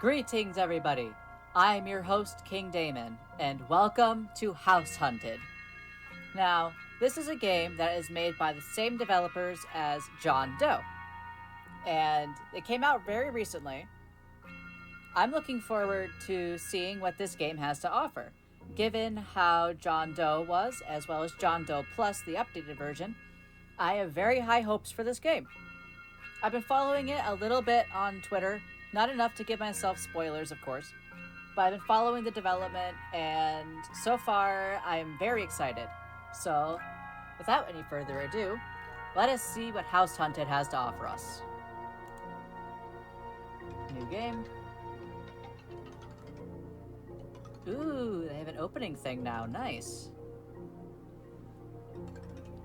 Greetings, everybody! I'm your host, King Damon, and welcome to House Hunted. Now, this is a game that is made by the same developers as John Doe, and it came out very recently. I'm looking forward to seeing what this game has to offer. Given how John Doe was, as well as John Doe Plus, the updated version, I have very high hopes for this game. I've been following it a little bit on Twitter, not enough to give myself spoilers, of course, but I've been following the development, and so far, I'm very excited. So, without any further ado, let us see what House Hunted has to offer us. New game. Ooh, they have an opening thing now. Nice.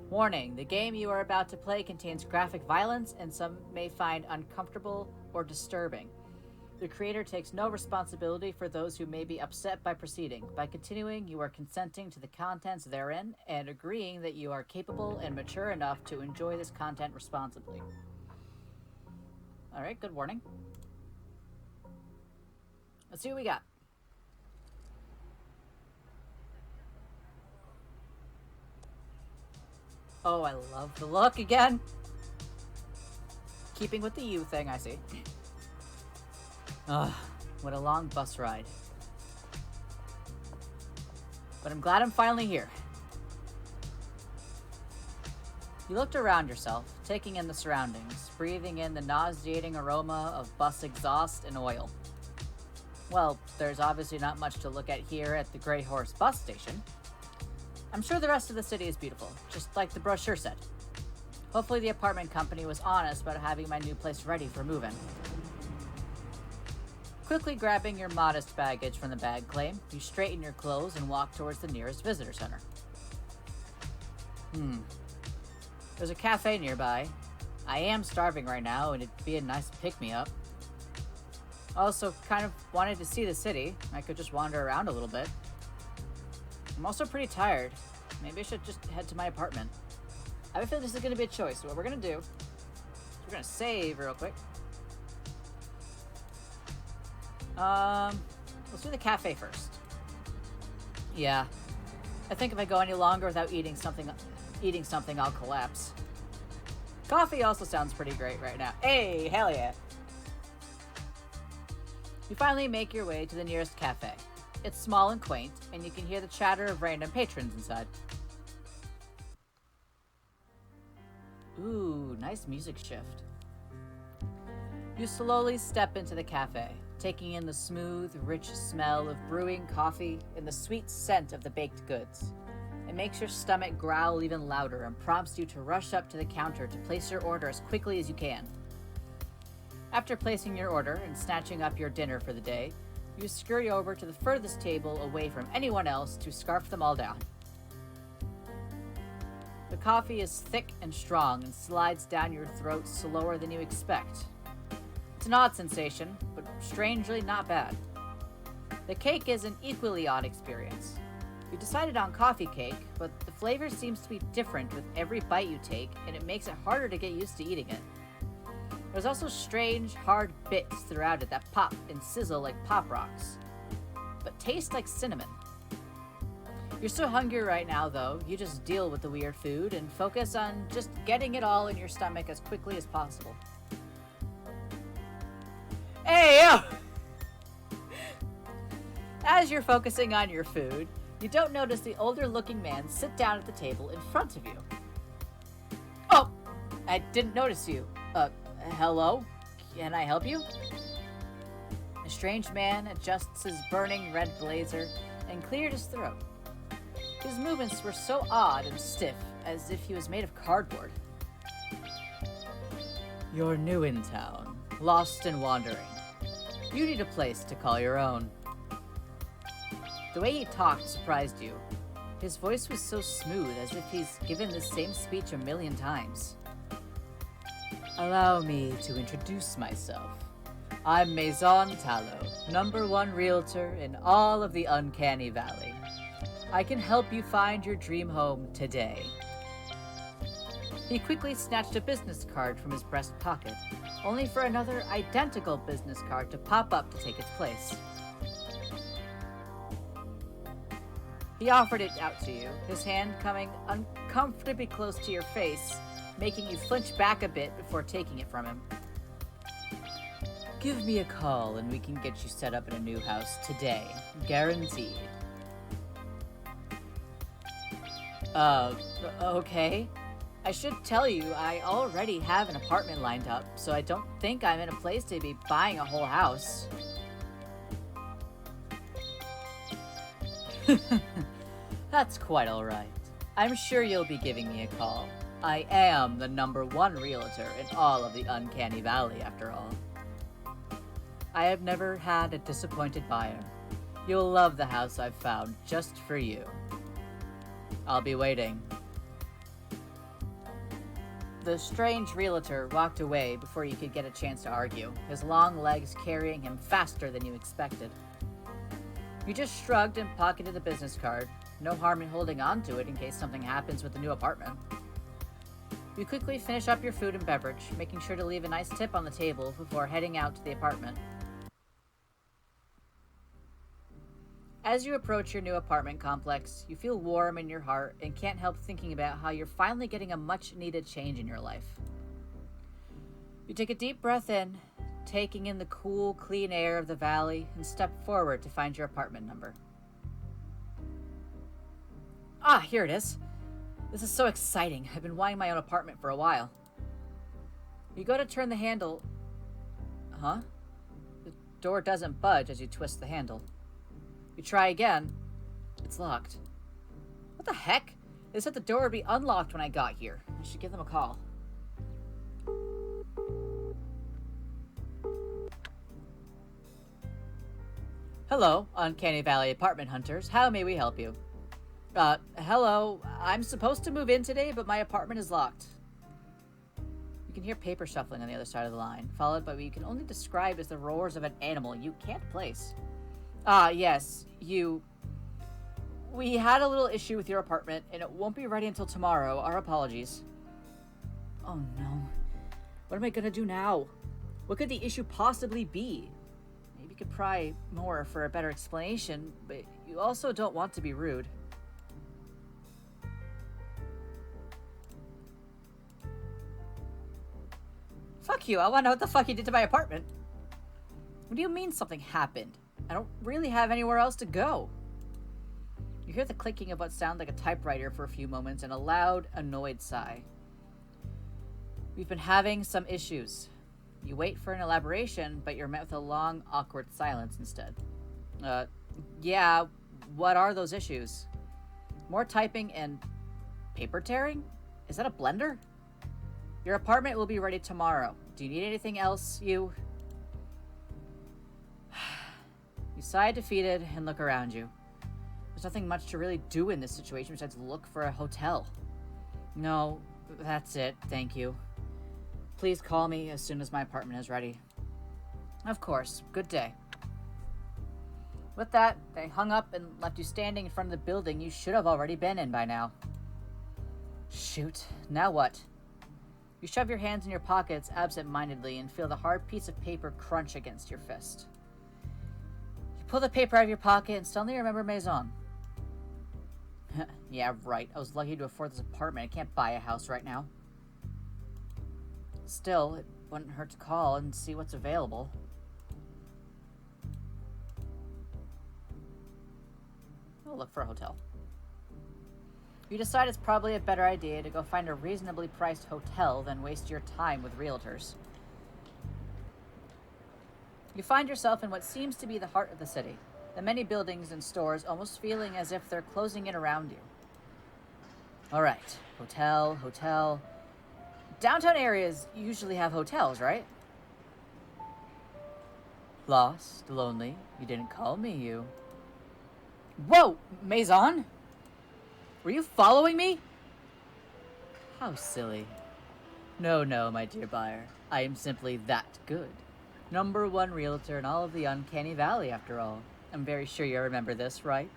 Warning, the game you are about to play contains graphic violence and some may find uncomfortable or disturbing. The creator takes no responsibility for those who may be upset by proceeding. By continuing, you are consenting to the contents therein and agreeing that you are capable and mature enough to enjoy this content responsibly. Alright, good warning. Let's see what we got. Oh, I love the look again. Keeping with the U thing, I see. Ugh, what a long bus ride. But I'm glad I'm finally here. You looked around yourself, taking in the surroundings, breathing in the nauseating aroma of bus exhaust and oil. Well, there's obviously not much to look at here at the Grey Horse bus station. I'm sure the rest of the city is beautiful, just like the brochure said. Hopefully the apartment company was honest about having my new place ready for move-in. Quickly grabbing your modest baggage from the bag claim, you straighten your clothes and walk towards the nearest visitor center. There's a cafe nearby. I am starving right now, and it'd be a nice pick-me-up. Also, kind of wanted to see the city. I could just wander around a little bit. I'm also pretty tired. Maybe I should just head to my apartment. I have a feeling this is going to be a choice. So what we're going to do is we're going to save real quick. Let's do the cafe first. Yeah. I think if I go any longer without eating something, I'll collapse. Coffee also sounds pretty great right now. Hey, hell yeah. You finally make your way to the nearest cafe. It's small and quaint, and you can hear the chatter of random patrons inside. Ooh, nice music shift. You slowly step into the cafe, taking in the smooth, rich smell of brewing coffee and the sweet scent of the baked goods. It makes your stomach growl even louder and prompts you to rush up to the counter to place your order as quickly as you can. After placing your order and snatching up your dinner for the day, you scurry over to the furthest table away from anyone else to scarf them all down. The coffee is thick and strong and slides down your throat slower than you expect. It's an odd sensation, but strangely not bad. The cake is an equally odd experience. You decided on coffee cake, but the flavor seems to be different with every bite you take, and it makes it harder to get used to eating it. There's also strange, hard bits throughout it that pop and sizzle like pop rocks, but taste like cinnamon. You're so hungry right now, though, you just deal with the weird food and focus on just getting it all in your stomach as quickly as possible. Hey, yo! As you're focusing on your food, you don't notice the older-looking man sit down at the table in front of you. Oh! I didn't notice you. Hello? Can I help you? The strange man adjusts his burning red blazer and cleared his throat. His movements were so odd and stiff, as if he was made of cardboard. You're new in town, lost and wandering. You need a place to call your own. The way he talked surprised you. His voice was so smooth, as if he's given the same speech a million times. Allow me to introduce myself. I'm Maison Tallow, #1 realtor in all of the Uncanny Valley. I can help you find your dream home today. He quickly snatched a business card from his breast pocket, only for another identical business card to pop up to take its place. He offered it out to you, his hand coming uncomfortably close to your face, making you flinch back a bit before taking it from him. Give me a call and we can get you set up in a new house today. Guaranteed. Okay. I should tell you, I already have an apartment lined up, so I don't think I'm in a place to be buying a whole house. That's quite alright. I'm sure you'll be giving me a call. I am the #1 realtor in all of the Uncanny Valley, after all. I have never had a disappointed buyer. You'll love the house I've found just for you. I'll be waiting. The strange realtor walked away before you could get a chance to argue, his long legs carrying him faster than you expected. You just shrugged and pocketed the business card. No harm in holding on to it in case something happens with the new apartment. You quickly finish up your food and beverage, making sure to leave a nice tip on the table before heading out to the apartment. As you approach your new apartment complex, you feel warm in your heart and can't help thinking about how you're finally getting a much-needed change in your life. You take a deep breath in, taking in the cool, clean air of the valley, and step forward to find your apartment number. Ah, here it is. This is so exciting. I've been wanting my own apartment for a while. You go to turn the handle. Huh? The door doesn't budge as you twist the handle. You try again. It's locked. What the heck? They said the door would be unlocked when I got here. I should give them a call. Hello, Uncanny Valley apartment hunters. How may we help you? Hello. I'm supposed to move in today, but my apartment is locked. You can hear paper shuffling on the other side of the line, followed by what you can only describe as the roars of an animal you can't place. Yes, we had a little issue with your apartment, and it won't be ready until tomorrow. Our apologies. Oh no. What am I gonna do now? What could the issue possibly be? Maybe you could pry more for a better explanation, but you also don't want to be rude. Fuck you, I wanna know what the fuck you did to my apartment. What do you mean something happened? I don't really have anywhere else to go. You hear the clicking of what sounds like a typewriter for a few moments and a loud, annoyed sigh. We've been having some issues. You wait for an elaboration, but you're met with a long, awkward silence instead. Yeah, what are those issues? More typing and paper tearing? Is that a blender? Your apartment will be ready tomorrow. Do you need anything else, you? You sigh defeated and look around you. There's nothing much to really do in this situation besides look for a hotel. No, that's it, thank you. Please call me as soon as my apartment is ready. Of course, good day. With that, they hung up and left you standing in front of the building you should have already been in by now. Shoot, now what? You shove your hands in your pockets absent-mindedly and feel the hard piece of paper crunch against your fist. Pull the paper out of your pocket and suddenly remember Maison. Yeah, right. I was lucky to afford this apartment. I can't buy a house right now. Still, it wouldn't hurt to call and see what's available. I'll look for a hotel. You decide it's probably a better idea to go find a reasonably priced hotel than waste your time with realtors. You find yourself in what seems to be the heart of the city, the many buildings and stores almost feeling as if they're closing in around you. Alright, hotel. Downtown areas usually have hotels, right? Lost, lonely, you didn't call me, you. Whoa, Maison? Were you following me? How silly. No, my dear buyer. I am simply that good. #1 realtor in all of the Uncanny Valley, after all. I'm very sure you remember this, right?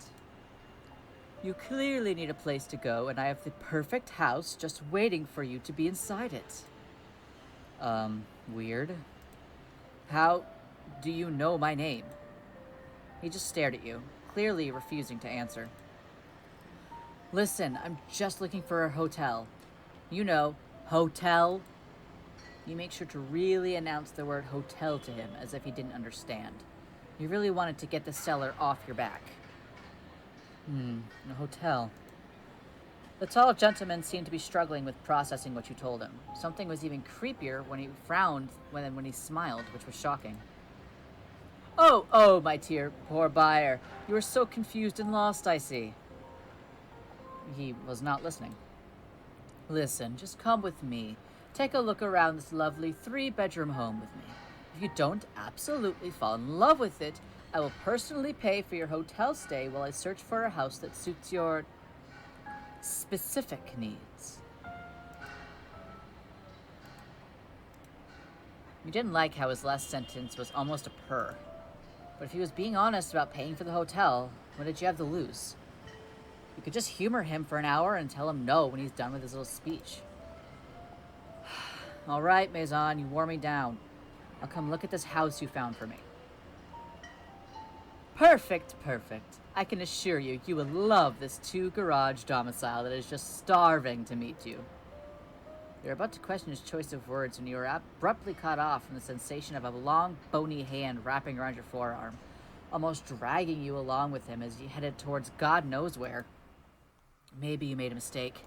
You clearly need a place to go, and I have the perfect house just waiting for you to be inside it. Weird. How do you know my name? He just stared at you, clearly refusing to answer. Listen, I'm just looking for a hotel. You know, hotel. You make sure to really announce the word hotel to him as if he didn't understand. You really wanted to get the seller off your back. A hotel. The tall gentleman seemed to be struggling with processing what you told him. Something was even creepier when he frowned when he smiled, which was shocking. Oh, my dear, poor buyer. You are so confused and lost, I see. He was not listening. Listen, just come with me. Take a look around this lovely 3-bedroom home with me. If you don't absolutely fall in love with it, I will personally pay for your hotel stay while I search for a house that suits your specific needs. You didn't like how his last sentence was almost a purr. But if he was being honest about paying for the hotel, what did you have to lose? You could just humor him for an hour and tell him no when he's done with his little speech. All right, Maison, you wore me down. I'll come look at this house you found for me. Perfect. I can assure you, you will love this 2-garage domicile that is just starving to meet you. You're about to question his choice of words when you are abruptly cut off from the sensation of a long, bony hand wrapping around your forearm, almost dragging you along with him as you headed towards God knows where. Maybe you made a mistake.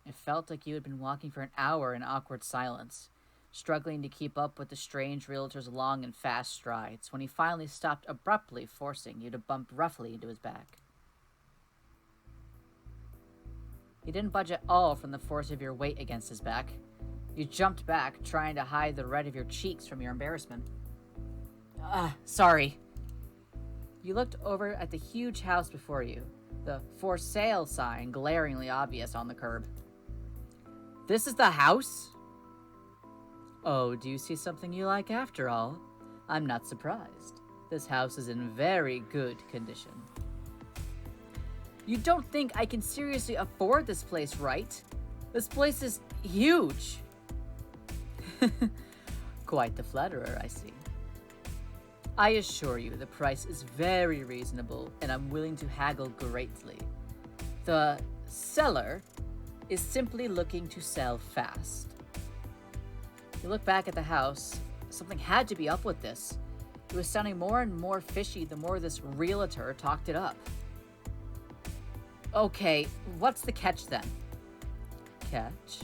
It felt like you had been walking for an hour in awkward silence, struggling to keep up with the strange realtor's long and fast strides, when he finally stopped abruptly, forcing you to bump roughly into his back. You didn't budge at all from the force of your weight against his back. You jumped back, trying to hide the red of your cheeks from your embarrassment. Sorry. You looked over at the huge house before you, the for sale sign glaringly obvious on the curb. This is the house? Oh, do you see something you like after all? I'm not surprised. This house is in very good condition. You don't think I can seriously afford this place, right? This place is huge. Quite the flatterer, I see. I assure you the price is very reasonable, and I'm willing to haggle greatly. The seller is simply looking to sell fast. You look back at the house. Something had to be up with this. It was sounding more and more fishy the more this realtor talked it up. Okay, what's the catch then? Catch?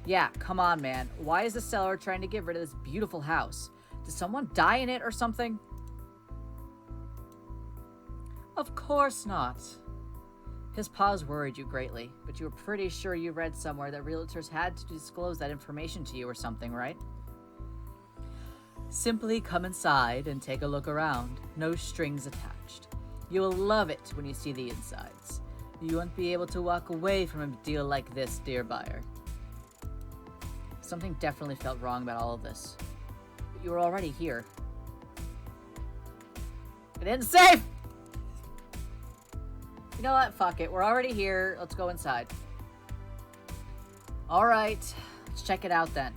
Yeah, come on, man. Why is the seller trying to get rid of this beautiful house? Did someone die in it or something? Of course not. His pause worried you greatly, but you were pretty sure you read somewhere that realtors had to disclose that information to you or something, right? Simply come inside and take a look around. No strings attached. You will love it when you see the insides. You won't be able to walk away from a deal like this, dear buyer. Something definitely felt wrong about all of this. But you were already here. It isn't safe! You know what? Fuck it. We're already here. Let's go inside. Alright. Let's check it out then.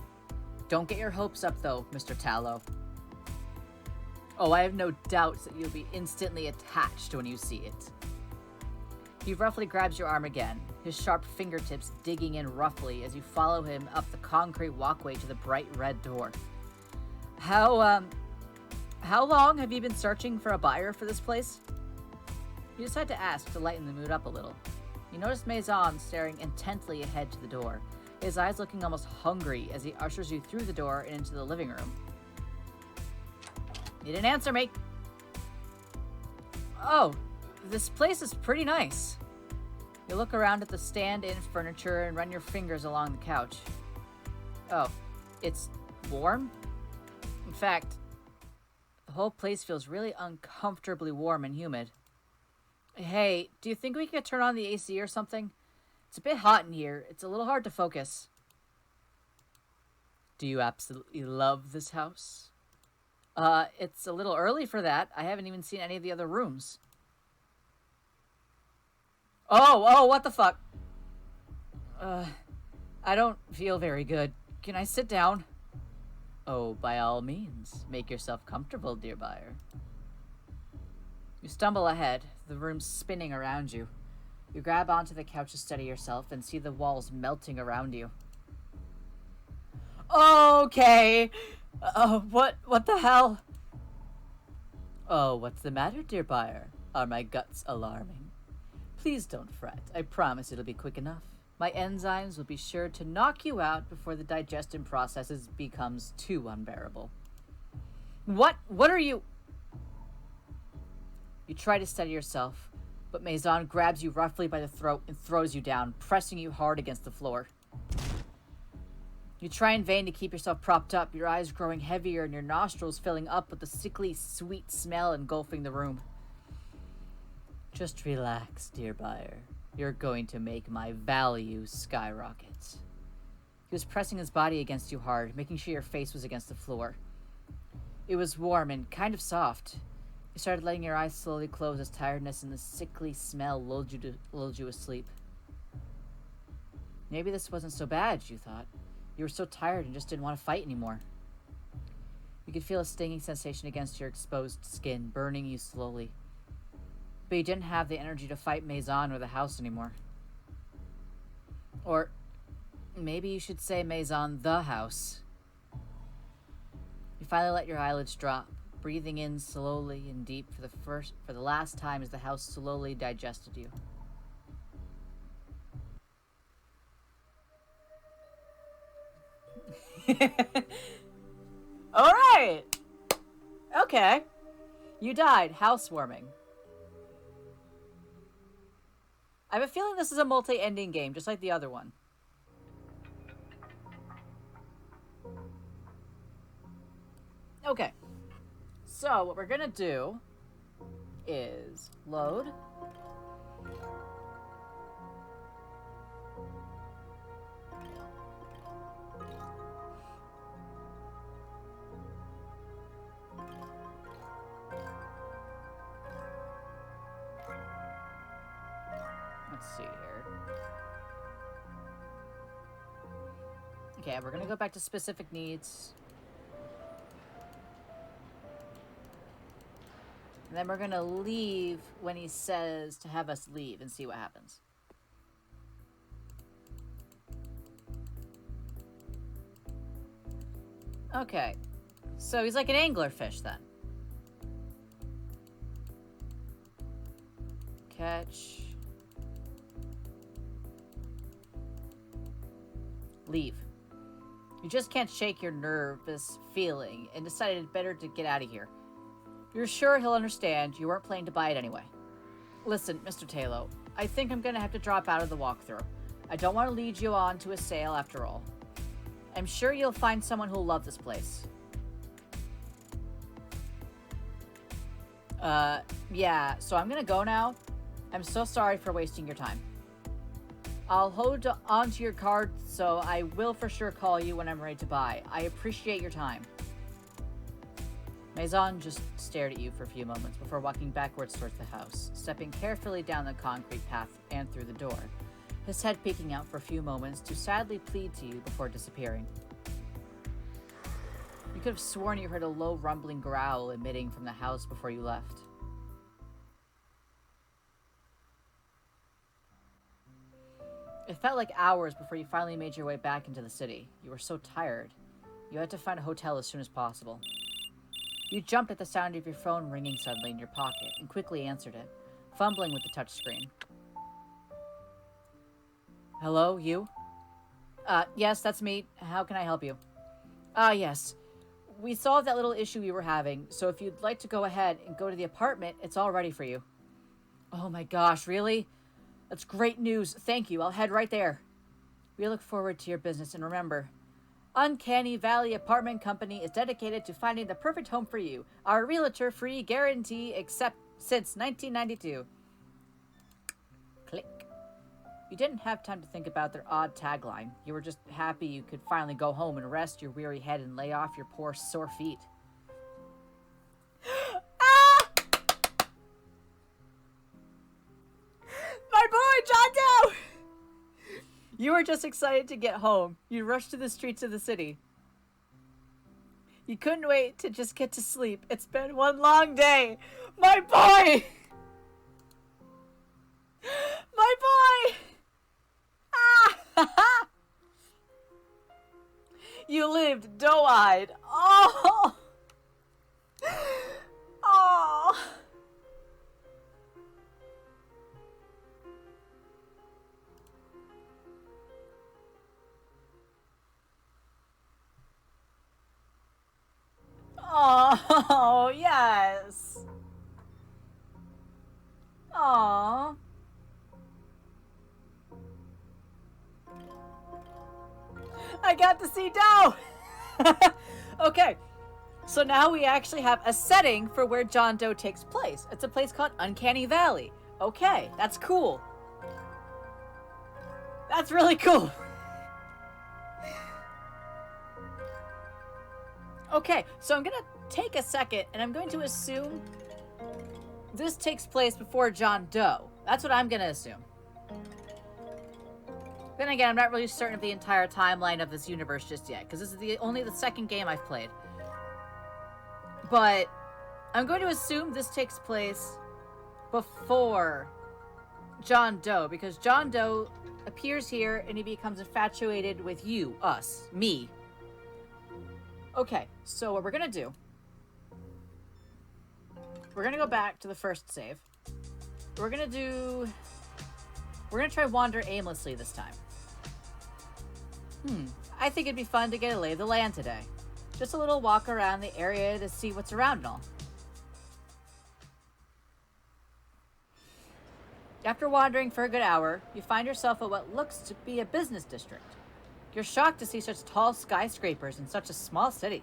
Don't get your hopes up though, Mr. Tallow. Oh, I have no doubts that you'll be instantly attached when you see it. He roughly grabs your arm again, his sharp fingertips digging in roughly as you follow him up the concrete walkway to the bright red door. How long have you been searching for a buyer for this place? You decide to ask to lighten the mood up a little. You notice Maison staring intently ahead to the door, his eyes looking almost hungry as he ushers you through the door and into the living room. You didn't answer me. Oh, this place is pretty nice. You look around at the stand-in furniture and run your fingers along the couch. Oh, it's warm? In fact, the whole place feels really uncomfortably warm and humid. Hey, do you think we could turn on the AC or something? It's a bit hot in here. It's a little hard to focus. Do you absolutely love this house? It's a little early for that. I haven't even seen any of the other rooms. Oh, what the fuck? I don't feel very good. Can I sit down? Oh, by all means, make yourself comfortable, dear buyer. You stumble ahead, the room spinning around you. You grab onto the couch to steady yourself and see the walls melting around you. Okay. What the hell? Oh, what's the matter, dear buyer? Are my guts alarming? Please don't fret. I promise it'll be quick enough. My enzymes will be sure to knock you out before the digestion processes becomes too unbearable. What are you? You try to steady yourself, but Maison grabs you roughly by the throat and throws you down, pressing you hard against the floor. You try in vain to keep yourself propped up, your eyes growing heavier and your nostrils filling up with the sickly, sweet smell engulfing the room. Just relax, dear buyer. You're going to make my value skyrocket. He was pressing his body against you hard, making sure your face was against the floor. It was warm and kind of soft. You started letting your eyes slowly close as tiredness and the sickly smell lulled you asleep. Maybe this wasn't so bad, you thought. You were so tired and just didn't want to fight anymore. You could feel a stinging sensation against your exposed skin, burning you slowly. But you didn't have the energy to fight Maison or the house anymore. Or maybe you should say Maison the house. You finally let your eyelids drop, breathing in slowly and deep for the last time as the house slowly digested you. All right. Okay. You died housewarming. I have a feeling this is a multi-ending game, just like the other one. Okay. So, what we're gonna do is load. Let's see here. Okay, we're gonna go back to specific needs. And then we're gonna leave when he says to have us leave and see what happens. Okay. So he's like an anglerfish then. Catch. Leave. You just can't shake your nervous feeling and decided better to get out of here. You're sure he'll understand you weren't planning to buy it anyway. Listen, Mr. Talo, I think I'm gonna have to drop out of the walkthrough. I don't want to lead you on to a sale after all. I'm sure you'll find someone who'll love this place. Yeah, so I'm gonna go now. I'm so sorry for wasting your time. I'll hold onto your card, so I will for sure call you when I'm ready to buy. I appreciate your time. Maison just stared at you for a few moments before walking backwards towards the house, stepping carefully down the concrete path and through the door, his head peeking out for a few moments to sadly plead to you before disappearing. You could have sworn you heard a low rumbling growl emitting from the house before you left. It felt like hours before you finally made your way back into the city. You were so tired. You had to find a hotel as soon as possible. You jumped at the sound of your phone ringing suddenly in your pocket and quickly answered it, fumbling with the touchscreen. Hello, you? Yes, that's me. How can I help you? Yes. We solved that little issue we were having, so if you'd like to go ahead and go to the apartment, it's all ready for you. Oh my gosh, really? That's great news. Thank you. I'll head right there. We look forward to your business, and remember, Uncanny Valley Apartment Company is dedicated to finding the perfect home for you. Our realtor-free guarantee except since 1992. Click. You didn't have time to think about their odd tagline. You were just happy you could finally go home and rest your weary head and lay off your poor sore feet. Ah! My boy You were just excited to get home. You rushed to the streets of the city. You couldn't wait to just get to sleep. It's been one long day. My boy! My boy! Ah! You lived doe-eyed. Oh! Oh! Oh, yes. Aww. I got to see Doe! Okay, so now we actually have a setting for where John Doe takes place. It's a place called Uncanny Valley. Okay, that's cool. That's really cool. Okay, so I'm gonna take a second and I'm going to assume this takes place before John Doe. That's what I'm gonna assume. Then again, I'm not really certain of the entire timeline of this universe just yet, because this is only the second game I've played. But I'm going to assume this takes place before John Doe, because John Doe appears here and he becomes infatuated with you, us, me. Okay, so what we're gonna do, we're gonna go back to the first save. We're gonna try wander aimlessly this time. I think it'd be fun to get a lay of the land today. Just a little walk around the area to see what's around and all. After wandering for a good hour, you find yourself at what looks to be a business district. You're shocked to see such tall skyscrapers in such a small city.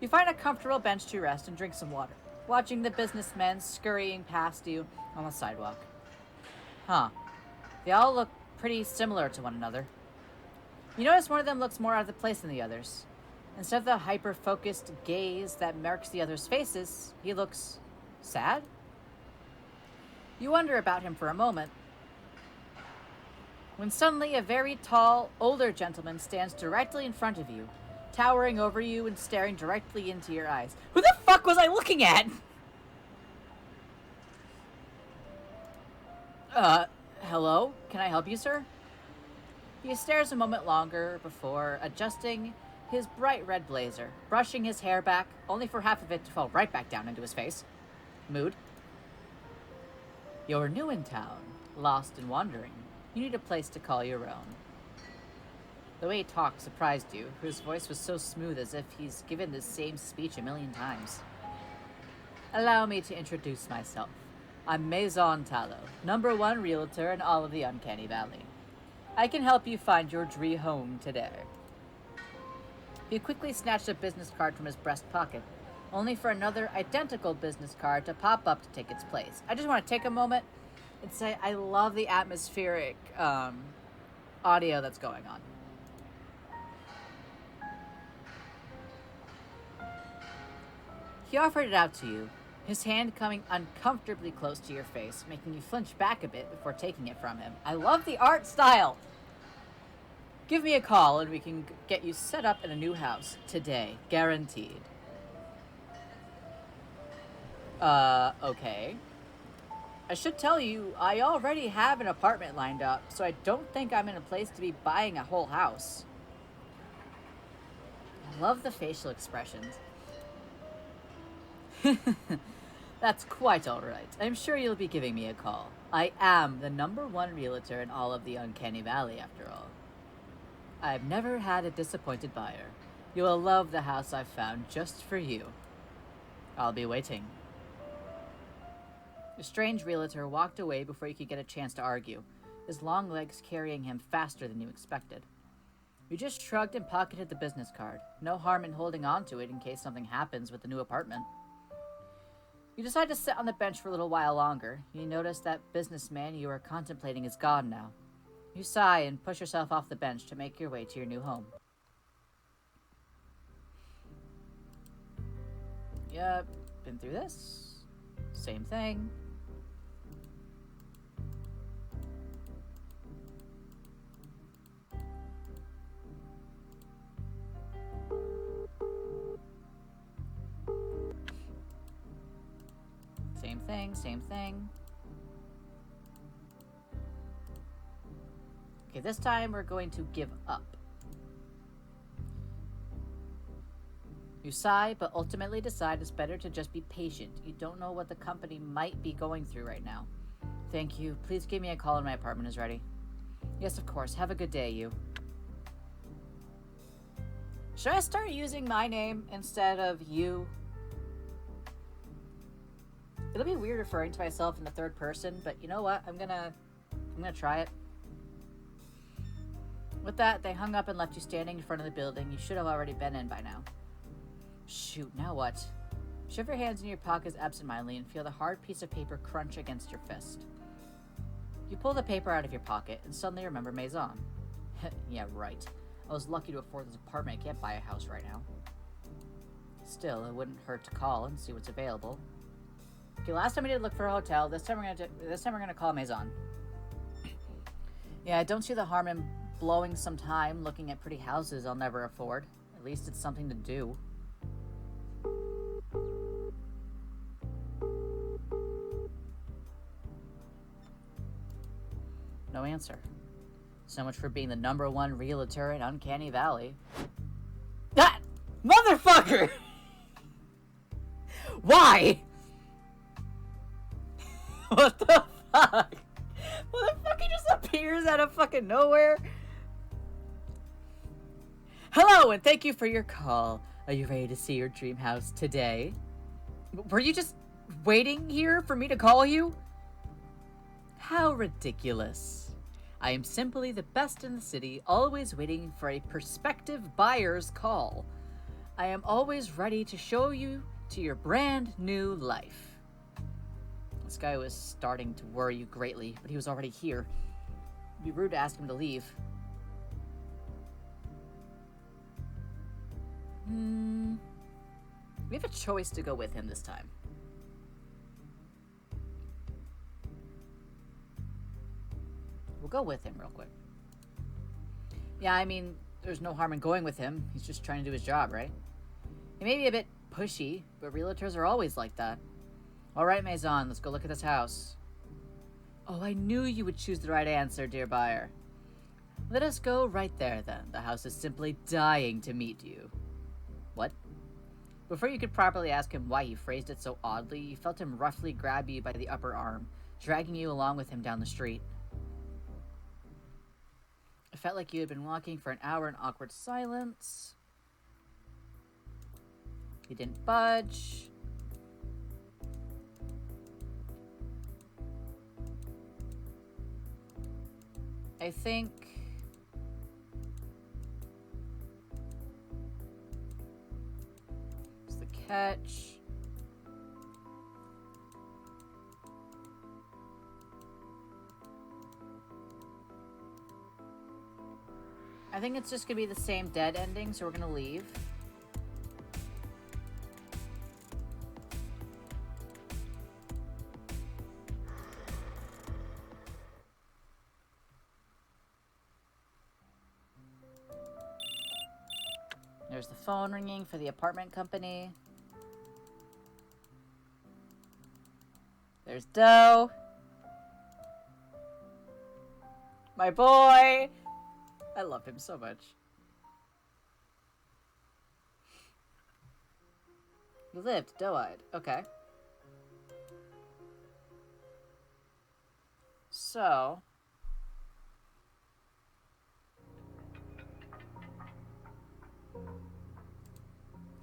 You find a comfortable bench to rest and drink some water, watching the businessmen scurrying past you on the sidewalk. Huh. They all look pretty similar to one another. You notice one of them looks more out of place than the others. Instead of the hyper-focused gaze that marks the others' faces, he looks sad? You wonder about him for a moment, when suddenly a very tall, older gentleman stands directly in front of you, towering over you and staring directly into your eyes. Who the fuck was I looking at? Hello? Can I help you, sir? He stares a moment longer before adjusting his bright red blazer, brushing his hair back, only for half of it to fall right back down into his face. Mood. You're new in town, lost and wandering. You need a place to call your own. The way he talked surprised you. His voice was so smooth, as if he's given the same speech a million times. Allow me to introduce myself. I'm Maison Tallow, #1 realtor in all of the Uncanny Valley. I can help you find your dream home today. He quickly snatched a business card from his breast pocket, only for another identical business card to pop up to take its place. I just want to take a moment and say I love the atmospheric audio that's going on. He offered it out to you, his hand coming uncomfortably close to your face, making you flinch back a bit before taking it from him. I love the art style! Give me a call and we can get you set up in a new house today, guaranteed. Okay. I should tell you, I already have an apartment lined up, so I don't think I'm in a place to be buying a whole house. I love the facial expressions. That's quite alright. I'm sure you'll be giving me a call. I am the #1 realtor in all of the Uncanny Valley, after all. I've never had a disappointed buyer. You will love the house I've found just for you. I'll be waiting. The strange realtor walked away before you could get a chance to argue, his long legs carrying him faster than you expected. You just shrugged and pocketed the business card. No harm in holding on to it in case something happens with the new apartment. You decide to sit on the bench for a little while longer. You notice that businessman you were contemplating is gone now. You sigh and push yourself off the bench to make your way to your new home. Yep, been through this. Same thing. thing, same thing. Okay, this time we're going to give up. You sigh, but ultimately decide it's better to just be patient. You don't know what the company might be going through right now. Thank you. Please give me a call when my apartment is ready. Yes, of course. Have a good day, you. Should I start using my name instead of you? It'll be weird referring to myself in the third person, but you know what? I'm gonna try it. With that, they hung up and left you standing in front of the building you should have already been in by now. Shoot, now what? Shove your hands in your pockets absentmindedly and feel the hard piece of paper crunch against your fist. You pull the paper out of your pocket and suddenly remember Maison. Yeah, right. I was lucky to afford this apartment. I can't buy a house right now. Still, it wouldn't hurt to call and see what's available. Okay, last time we did look for a hotel. This time we're gonna call Maison. Yeah, I don't see the harm in blowing some time looking at pretty houses I'll never afford. At least it's something to do. No answer. So much for being the #1 realtor in Uncanny Valley. That motherfucker! Why? What the fuck? Motherfucker just appears out of fucking nowhere. Hello, and thank you for your call. Are you ready to see your dream house today? Were you just waiting here for me to call you? How ridiculous. I am simply the best in the city, always waiting for a prospective buyer's call. I am always ready to show you to your brand new life. This guy was starting to worry you greatly, but he was already here. It'd be rude to ask him to leave. We have a choice to go with him this time. We'll go with him real quick. Yeah, I mean, there's no harm in going with him. He's just trying to do his job, right? He may be a bit pushy, but realtors are always like that. All right, Maison, let's go look at this house. Oh, I knew you would choose the right answer, dear buyer. Let us go right there, then. The house is simply dying to meet you. What? Before you could properly ask him why he phrased it so oddly, you felt him roughly grab you by the upper arm, dragging you along with him down the street. It felt like you had been walking for an hour in awkward silence. He didn't budge. I think... What's the catch? I think it's just gonna be the same dead ending, so we're gonna leave. There's the phone ringing for the apartment company. There's Doe. My boy! I love him so much. You lived, doe-eyed. Okay. So...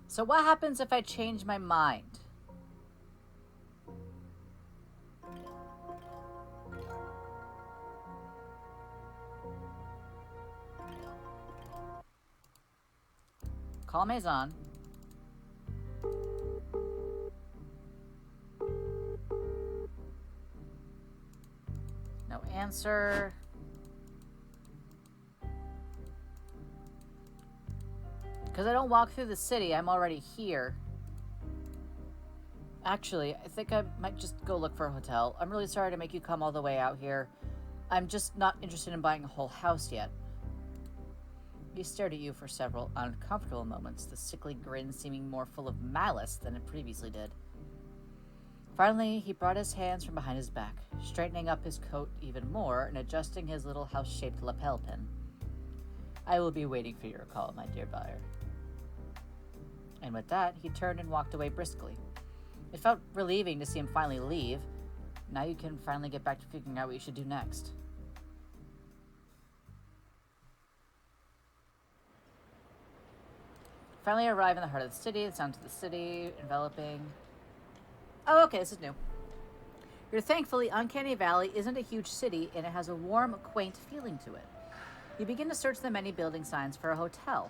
So what happens if I change my mind? Call Maison. No answer. Because I don't walk through the city, I'm already here. Actually, I think I might just go look for a hotel. I'm really sorry to make you come all the way out here. I'm just not interested in buying a whole house yet. He stared at you for several uncomfortable moments, the sickly grin seeming more full of malice than it previously did. Finally, he brought his hands from behind his back, straightening up his coat even more and adjusting his little house-shaped lapel pin. I will be waiting for your call, my dear buyer. And with that, he turned and walked away briskly. It felt relieving to see him finally leave. Now you can finally get back to figuring out what you should do next. Finally arrive in the heart of the city, the sounds of the city, enveloping. Oh, okay, this is new. You're thankfully, Uncanny Valley isn't a huge city, and it has a warm, quaint feeling to it. You begin to search the many building signs for a hotel.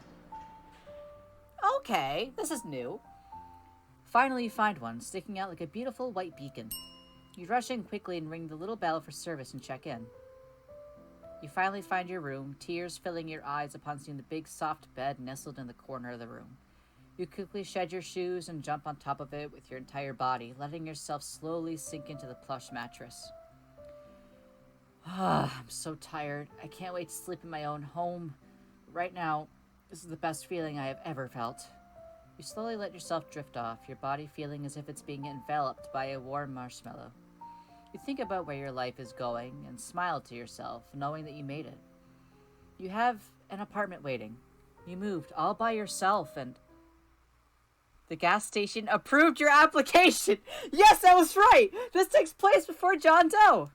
Okay, this is new. Finally, you find one, sticking out like a beautiful white beacon. You rush in quickly and ring the little bell for service and check in. You finally find your room, tears filling your eyes upon seeing the big soft bed nestled in the corner of the room. You quickly shed your shoes and jump on top of it with your entire body, letting yourself slowly sink into the plush mattress. I'm so tired. I can't wait to sleep in my own home. Right now, this is the best feeling I have ever felt. You slowly let yourself drift off, your body feeling as if it's being enveloped by a warm marshmallow. You think about where your life is going and smile to yourself, knowing that you made it. You have an apartment waiting. You moved all by yourself, and the gas station approved your application. Yes, I was right. This takes place before John Doe.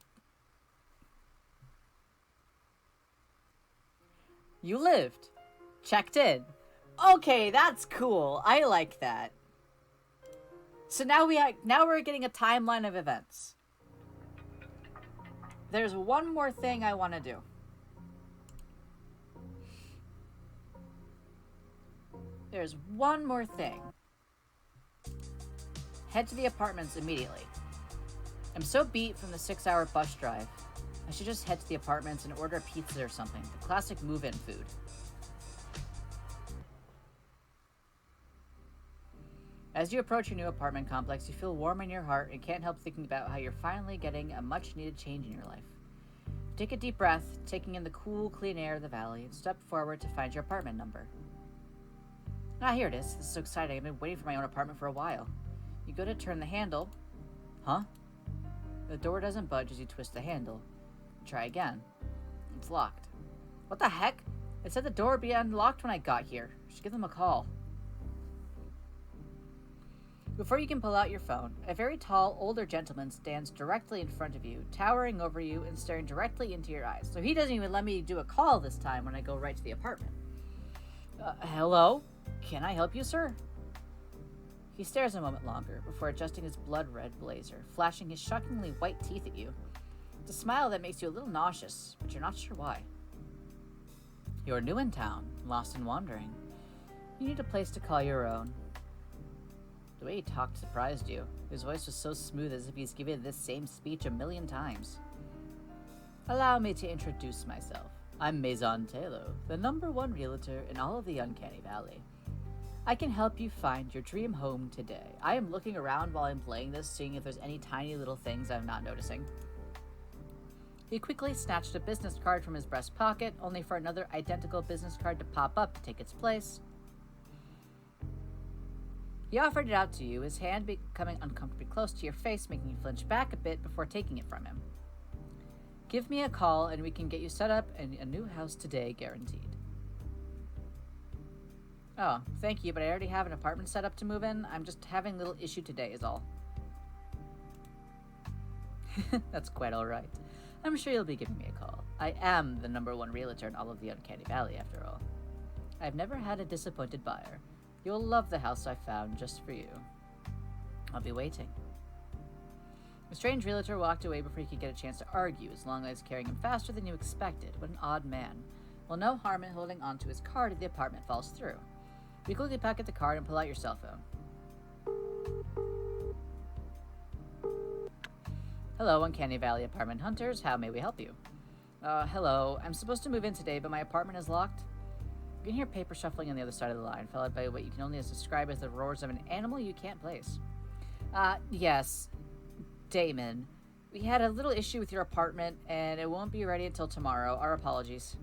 You lived. Checked in. Okay, that's cool. I like that. So now we're getting a timeline of events. There's one more thing I want to do. There's one more thing. Head to the apartments immediately. I'm so beat from the 6-hour bus drive. I should just head to the apartments and order a pizza or something. The classic move-in food. As you approach your new apartment complex, you feel warm in your heart and can't help thinking about how you're finally getting a much-needed change in your life. Take a deep breath, taking in the cool, clean air of the valley, and step forward to find your apartment number. Ah, here it is. This is so exciting. I've been waiting for my own apartment for a while. You go to turn the handle. Huh? The door doesn't budge as you twist the handle. Try again. It's locked. What the heck? It said the door would be unlocked when I got here. Should give them a call. Before you can pull out your phone, a very tall, older gentleman stands directly in front of you, towering over you and staring directly into your eyes. So he doesn't even let me do a call this time when I go right to the apartment. Hello? Can I help you, sir? He stares a moment longer before adjusting his blood-red blazer, flashing his shockingly white teeth at you. It's a smile that makes you a little nauseous, but you're not sure why. You're new in town, lost and wandering. You need a place to call your own. The way he talked surprised you. His voice was so smooth as if he's given this same speech a million times. Allow me to introduce myself. I'm Maison Taylor, the #1 realtor in all of the Uncanny Valley. I can help you find your dream home today. I am looking around while I'm playing this, seeing if there's any tiny little things I'm not noticing. He quickly snatched a business card from his breast pocket, only for another identical business card to pop up to take its place. He offered it out to you, his hand becoming uncomfortably close to your face, making you flinch back a bit before taking it from him. Give me a call and we can get you set up in a new house today, guaranteed. Oh, thank you, but I already have an apartment set up to move in. I'm just having a little issue today is all. That's quite alright. I'm sure you'll be giving me a call. I am the #1 realtor in all of the Uncanny Valley, after all. I've never had a disappointed buyer. You'll love the house I found just for you. I'll be waiting. The strange realtor walked away before he could get a chance to argue, as long as carrying him faster than you expected. What an odd man. Well, no harm in holding onto his card if the apartment falls through. You quickly pocket the card and pull out your cell phone. Hello, Uncanny Valley apartment hunters. How may we help you? Hello. I'm supposed to move in today, but my apartment is locked. You can hear paper shuffling on the other side of the line, followed by what you can only describe as the roars of an animal you can't place. Yes. Damon. We had a little issue with your apartment, and it won't be ready until tomorrow. Our apologies.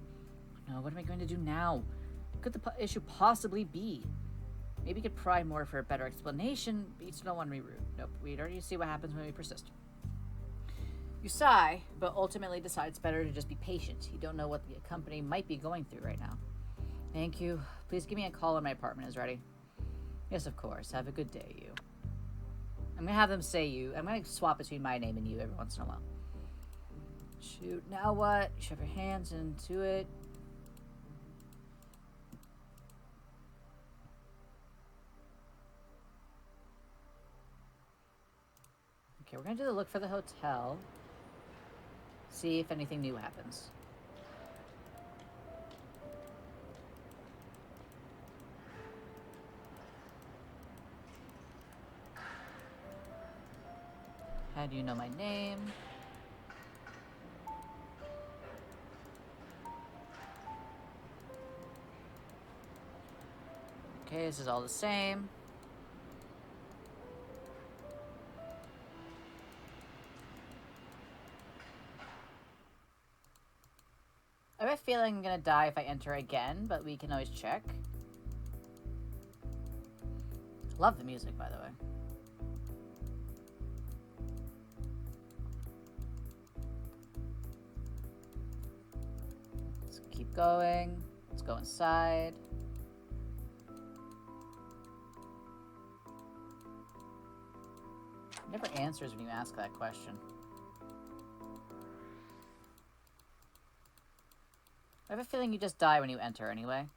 No, what am I going to do now? What could the issue possibly be? Maybe you could pry more for a better explanation, but you still don't want to be rude. Nope, we'd already see what happens when we persist. You sigh, but ultimately decide it's better to just be patient. You don't know what the company might be going through right now. Thank you. Please give me a call when my apartment is ready. Yes, of course. Have a good day, you. I'm gonna have them say you. I'm gonna swap between my name and you every once in a while. Shoot, now what? Shove your hands into it. Okay, we're gonna do the look for the hotel. See if anything new happens. How do you know my name? Okay, this is all the same. I have a feeling I'm gonna die if I enter again, but we can always check. Love the music, by the way. Let's keep going. Let's go inside. It never answers when you ask that question. I have a feeling you just die when you enter anyway.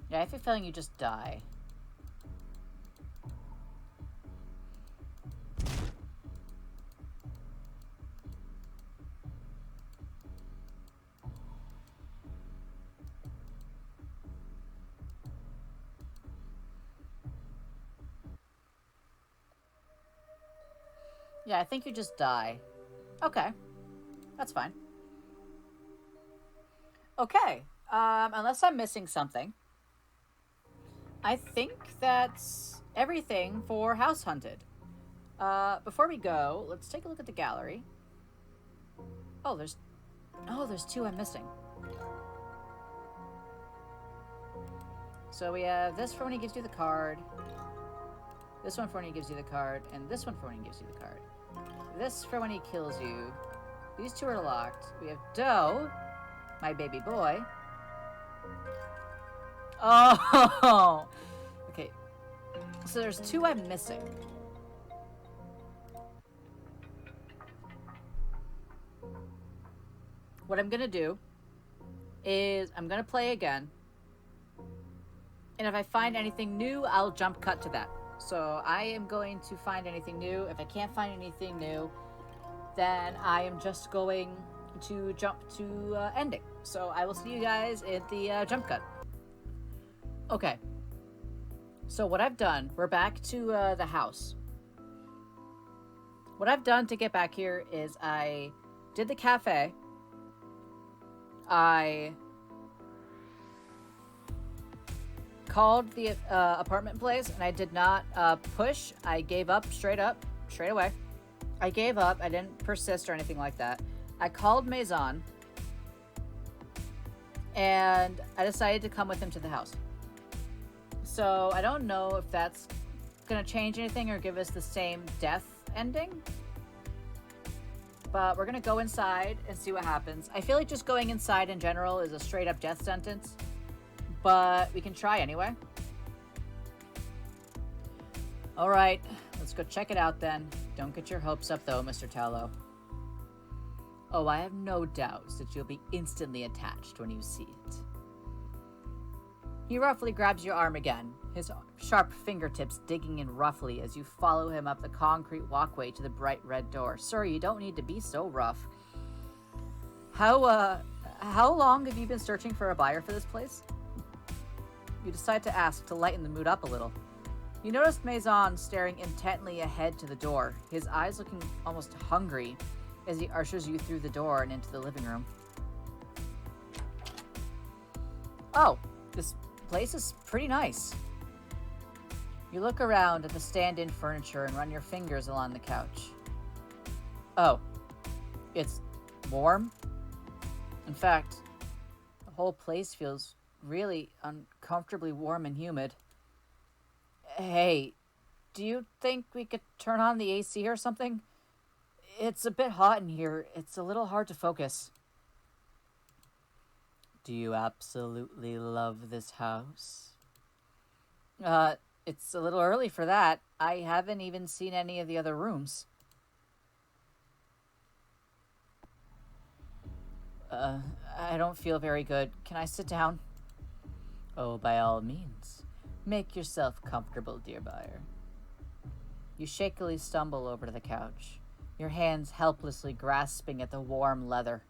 Yeah, I have a feeling you just die. Yeah, I think you just die. Okay. That's fine. Okay. Unless I'm missing something. I think that's everything for House Hunted. Before we go, let's take a look at the gallery. Oh, there's two I'm missing. So we have this for when he gives you the card. This one for when he gives you the card, and this one for when he gives you the card. This for when he kills you. These two are locked. We have Doe, my baby boy. Oh! Okay. So there's two I'm missing. What I'm gonna do is I'm gonna play again. And if I find anything new, I'll jump cut to that. So I am going to find anything new. If I can't find anything new, then I am just going to jump to ending. So I will see you guys at the jump cut. Okay. So what I've done, we're back to the house. What I've done to get back here is I did the cafe. I called the apartment place, and I did not push. I gave up straight away. I gave up. I didn't persist or anything like that. I called Maison, and I decided to come with him to the house. So I don't know if that's going to change anything or give us the same death ending. But we're going to go inside and see what happens. I feel like just going inside in general is a straight up death sentence. But we can try anyway. Alright, let's go check it out then. Don't get your hopes up though, Mr. Tallow. Oh, I have no doubts that you'll be instantly attached when you see it. He roughly grabs your arm again, his sharp fingertips digging in roughly as you follow him up the concrete walkway to the bright red door. Sir, you don't need to be so rough. How long have you been searching for a buyer for this place? You decide to ask to lighten the mood up a little. You notice Maison staring intently ahead to the door, his eyes looking almost hungry as he ushers you through the door and into the living room. Oh, this place is pretty nice. You look around at the stand-in furniture and run your fingers along the couch. Oh, it's warm? In fact, The whole place feels really uncomfortably warm and humid. Hey, do you think we could turn on the AC or something? It's a bit hot in here. It's a little hard to focus. Do you absolutely love this house? Uh, it's a little early for that. I haven't even seen any of the other rooms. Uh, I don't feel very good. Can I sit down? Oh, by all means. Make yourself comfortable, dear buyer. You shakily stumble over to the couch, your hands helplessly grasping at the warm leather.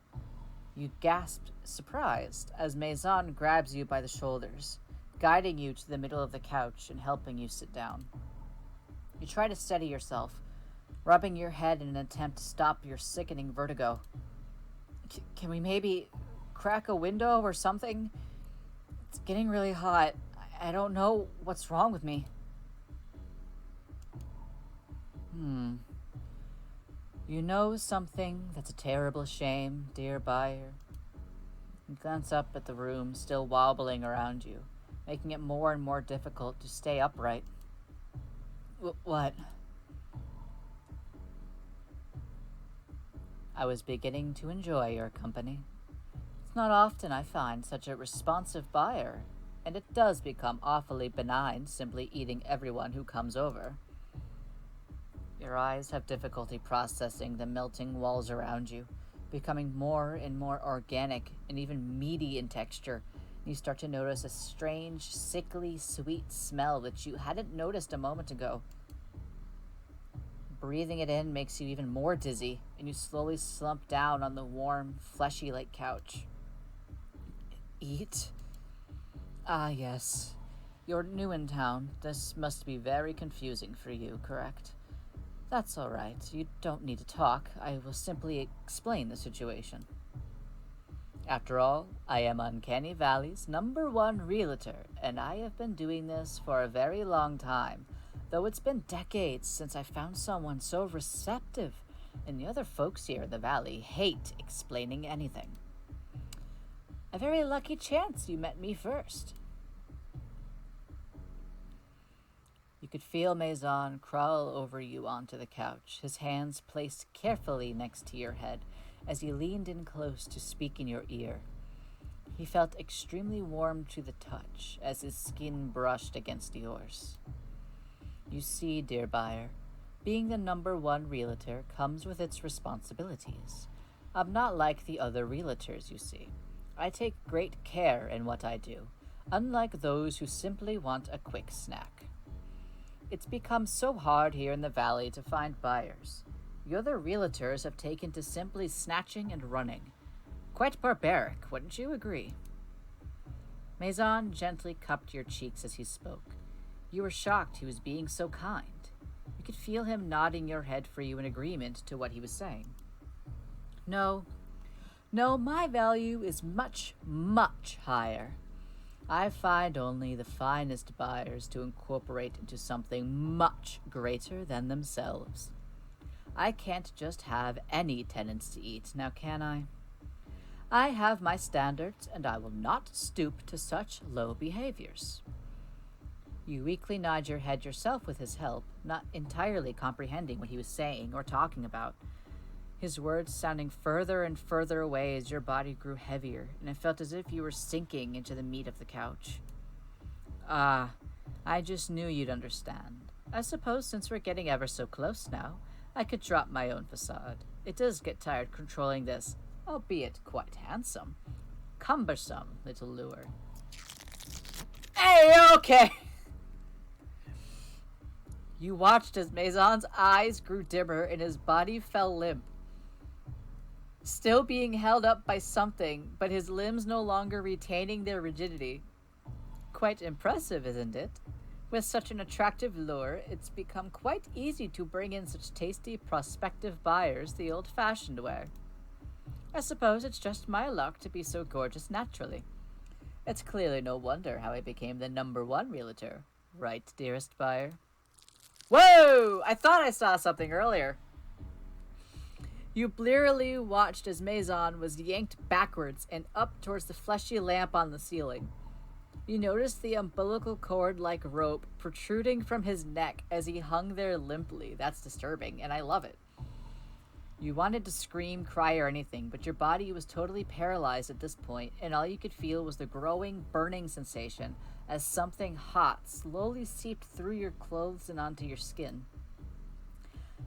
You gasp, surprised, as Maison grabs you by the shoulders, guiding you to the middle of the couch and helping you sit down. You try to steady yourself, rubbing your head in an attempt to stop your sickening vertigo. Can we maybe crack a window or something? It's getting really hot. I don't know what's wrong with me. You know something that's a terrible shame, dear buyer? You glance up at the room still wobbling around you, making it more and more difficult to stay upright. What? I was beginning to enjoy your company. It's not often I find such a responsive buyer, and it does become awfully benign simply eating everyone who comes over. Your eyes have difficulty processing the melting walls around you, becoming more and more organic and even meaty in texture. You start to notice a strange, sickly, sweet smell that you hadn't noticed a moment ago. Breathing it in makes you even more dizzy, and you slowly slump down on the warm, fleshy-like couch. Eat? Ah, yes. You're new in town. This must be very confusing for you, correct? That's all right. You don't need to talk. I will simply explain the situation. After all, I am Uncanny Valley's #1 realtor, and I have been doing this for a very long time, though it's been decades since I found someone so receptive, and the other folks here in the valley hate explaining anything. A very lucky chance you met me first. You could feel Maison crawl over you onto the couch, his hands placed carefully next to your head as he leaned in close to speak in your ear. He felt extremely warm to the touch as his skin brushed against yours. You see, dear buyer, being the #1 realtor comes with its responsibilities. I'm not like the other realtors you see. I take great care in what I do, unlike those who simply want a quick snack. It's become so hard here in the valley to find buyers. The other realtors have taken to simply snatching and running. Quite barbaric, wouldn't you agree? Maison gently cupped your cheeks as he spoke. You were shocked he was being so kind. You could feel him nodding your head for you in agreement to what he was saying. No, my value is much, much higher. I find only the finest buyers to incorporate into something much greater than themselves. I can't just have any tenants to eat, now can I? I have my standards, and I will not stoop to such low behaviors. You weakly nod your head yourself with his help, not entirely comprehending what he was saying or talking about. His words sounding further and further away as your body grew heavier, and it felt as if you were sinking into the meat of the couch. Ah, I just knew you'd understand. I suppose since we're getting ever so close now, I could drop my own facade. It does get tired controlling this, albeit quite handsome, cumbersome little lure. Hey, okay! You watched as Maison's eyes grew dimmer and his body fell limp. Still being held up by something, but his limbs no longer retaining their rigidity. Quite impressive, isn't it? With such an attractive lure, it's become quite easy to bring in such tasty prospective buyers the old-fashioned way. I suppose it's just my luck to be so gorgeous naturally. It's clearly no wonder how I became the #1 realtor. Right, dearest buyer? Whoa! I thought I saw something earlier. You blearily watched as Maison was yanked backwards and up towards the fleshy lamp on the ceiling. You noticed the umbilical cord like rope protruding from his neck as he hung there limply. That's disturbing, and I love it. You wanted to scream, cry, or anything, but your body was totally paralyzed at this point, and all you could feel was the growing, burning sensation as something hot slowly seeped through your clothes and onto your skin.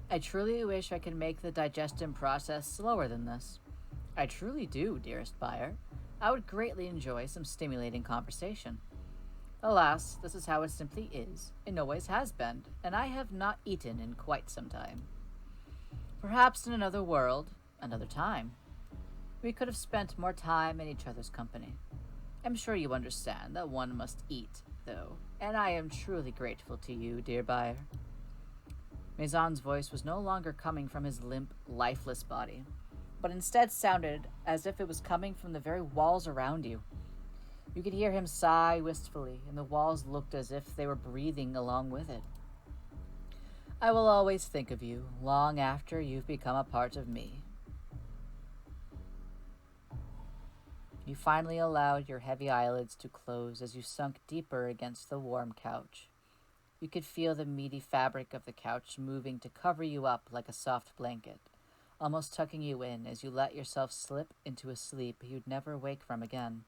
I truly wish I could make the digestion process slower than this. I truly do, dearest buyer. I would greatly enjoy some stimulating conversation. Alas, this is how it simply is, and always has been, and I have not eaten in quite some time. Perhaps in another world, another time, we could have spent more time in each other's company. I'm sure you understand that one must eat, though, and I am truly grateful to you, dear buyer. Maison's voice was no longer coming from his limp, lifeless body, but instead sounded as if it was coming from the very walls around you. You could hear him sigh wistfully, and the walls looked as if they were breathing along with it. I will always think of you, long after you've become a part of me. You finally allowed your heavy eyelids to close as you sunk deeper against the warm couch. You could feel the meaty fabric of the couch moving to cover you up like a soft blanket, almost tucking you in as you let yourself slip into a sleep you'd never wake from again.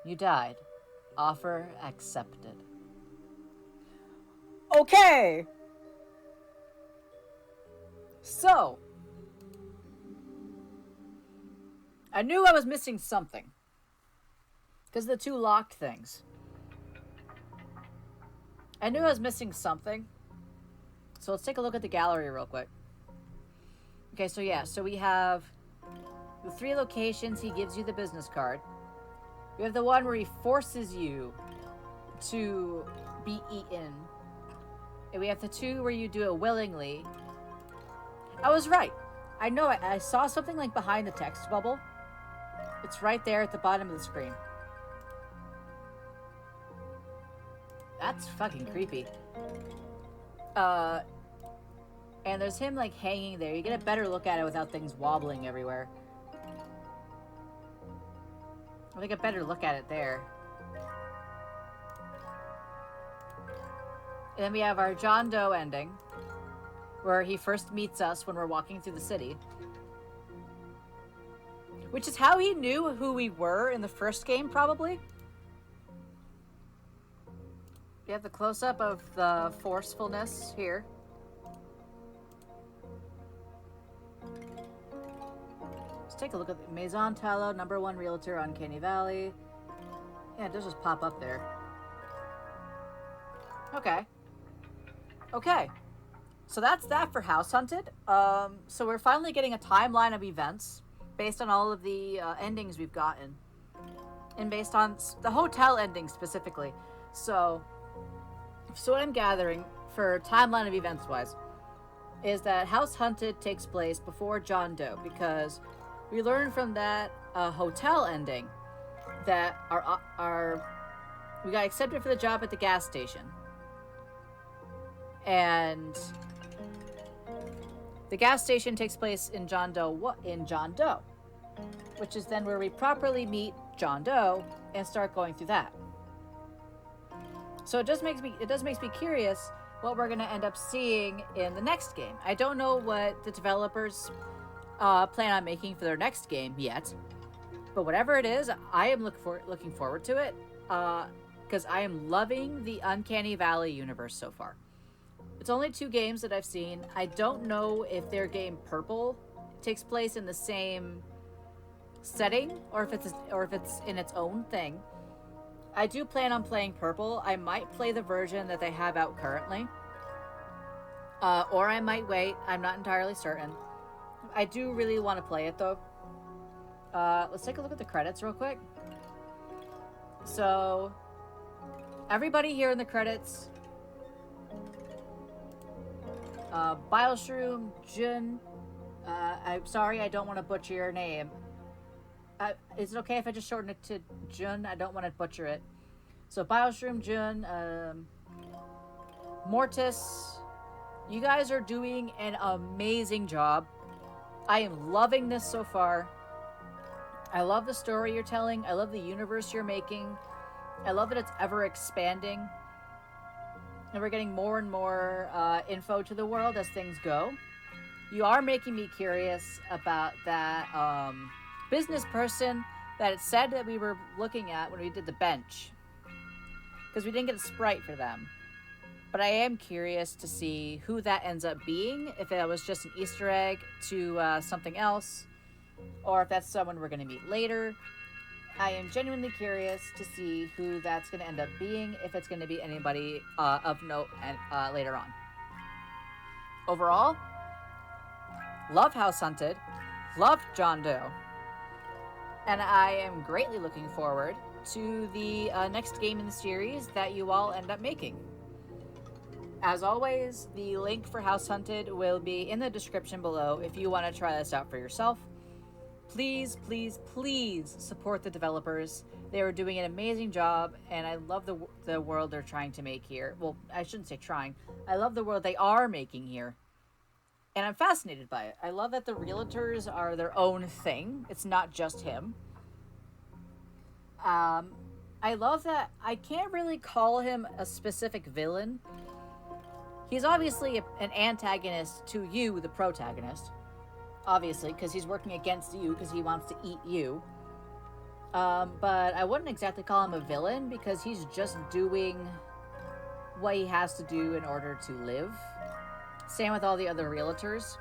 You died. Offer accepted. Okay! So, I knew I was missing something. Because of the two locked things. I knew I was missing something. So let's take a look at the gallery real quick. Okay, so we have the 3 locations he gives you the business card. We have the one where he forces you to be eaten. And we have the 2 where you do it willingly. I was right. I know I saw something like behind the text bubble. It's right there at the bottom of the screen. That's fucking creepy. And there's him like hanging there. You get a better look at it without things wobbling everywhere. I think a better look at it there. And then we have our John Doe ending, where he first meets us when we're walking through the city. Which is how he knew who we were in the first game, probably. We have the close-up of the forcefulness here. Let's take a look at the Maison Tallow, #1 realtor on Uncanny Valley. Yeah, it does just pop up there. Okay. Okay. So that's that for House Hunted. So we're finally getting a timeline of events based on all of the endings we've gotten. And based on the hotel ending specifically. So what I'm gathering for timeline of events wise is that House Hunted takes place before John Doe, because we learned from that hotel ending that we got accepted for the job at the gas station. And the gas station takes place in John Doe, which is then where we properly meet John Doe and start going through that. So it does makes me curious what we're gonna end up seeing in the next game. I don't know what the developers plan on making for their next game yet, but whatever it is, I am looking forward to it because I am loving the Uncanny Valley universe so far. It's only 2 games that I've seen. I don't know if their game Purple takes place in the same setting or if it's in its own thing. I do plan on playing Purple. I might play the version that they have out currently. Or I might wait. I'm not entirely certain. I do really want to play it though. Let's take a look at the credits real quick. So, everybody here in the credits. Bileshroom, Jun. I'm sorry, I don't want to butcher your name. Is it okay if I just shorten it to Jun? I don't want to butcher it. So, Bileshroom, Jun, Mortis, you guys are doing an amazing job. I am loving this so far. I love the story you're telling. I love the universe you're making. I love that it's ever expanding. And we're getting more and more info to the world as things go. You are making me curious about that business person that it said that we were looking at when we did the bench. Because we didn't get a sprite for them. But I am curious to see who that ends up being. If it was just an Easter egg to something else. Or if that's someone we're going to meet later. I am genuinely curious to see who that's going to end up being. If it's going to be anybody of note later on. Overall, love House Hunted. Love John Doe. And I am greatly looking forward to the next game in the series that you all end up making. As always, the link for House Hunted will be in the description below if you want to try this out for yourself. Please, please, please support the developers. They are doing an amazing job, and I love the world they're trying to make here. Well, I shouldn't say trying. I love the world they are making here. And I'm fascinated by it. I love that the realtors are their own thing. It's not just him. I love that I can't really call him a specific villain. He's obviously an antagonist to you, the protagonist. Obviously, because he's working against you because he wants to eat you. But I wouldn't exactly call him a villain because he's just doing what he has to do in order to live. Same with all the other realtors.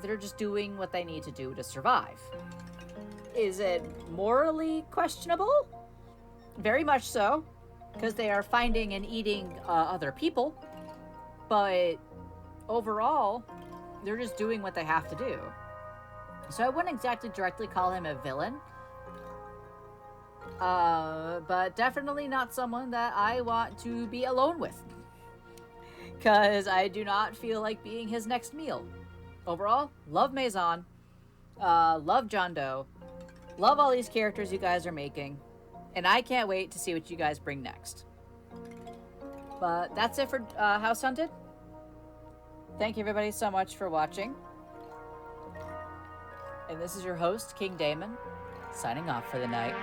They're just doing what they need to do to survive. Is it morally questionable? Very much so, because they are finding and eating other people. But overall, they're just doing what they have to do. So I wouldn't exactly directly call him a villain. But definitely not someone that I want to be alone with. Because I do not feel like being his next meal. Overall, love Maison. Love John Doe. Love all these characters you guys are making. And I can't wait to see what you guys bring next. But that's it for House Hunted. Thank you everybody so much for watching. And this is your host, King Damon, signing off for the night.